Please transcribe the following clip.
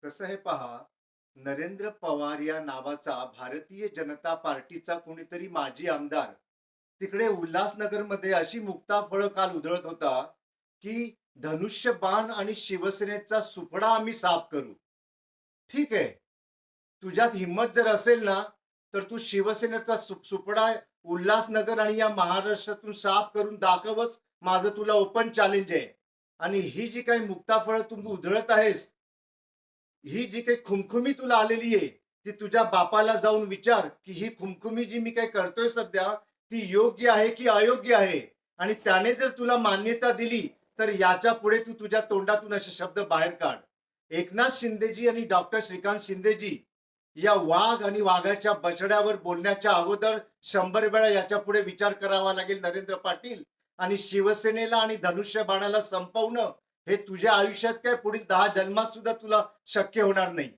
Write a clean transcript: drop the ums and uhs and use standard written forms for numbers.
कसं आहे पहा, नरेंद्र पवार या नावाचा भारतीय जनता पार्टीचा कोणीतरी माजी आमदार तिकडे उल्हासनगरमध्ये अशी मुक्ताफळं काल उधळत होता, की धनुष्यबाण आणि शिवसेनेचा सुपडा आम्ही साफ करू. ठीक आहे. तुझ्यात हिंमत जर असेल ना, तर तू शिवसेनेचा सुपडा उल्हासनगर आणि या महाराष्ट्रातून साफ करून दाखवच, माझं तुला ओपन चॅलेंज आहे. आणि ही जी काही मुक्ताफळं तू उधळत आहेस, ही जी काही खुमखुमी तुला आलेली आहे, ती तुझ्या बापाला जाऊन विचार, की ही खुमखुमी जी मी काही करतोय सध्या, ती योग्य आहे की अयोग्य आहे? आणि त्याने जर तुला मान्यता दिली, तर याच्या पुढे तू तुझ्या तोंडातून असे शब्द बाहेर काढ. एकनाथ शिंदेजी आणि डॉक्टर श्रीकांत शिंदेजी या वाघ आणि वाघाच्या बछड्यावर बोलण्याच्या अगोदर 100 वेळा याच्या पुढे विचार करावा लागेल नरेंद्र पाटील. आणि शिवसेनेला आणि धनुष्यबाणाला संपवणं हे तुझ्या आयुष्यात काय पुढील 10 जन्मात सुद्धा तुला शक्य होणार नाही.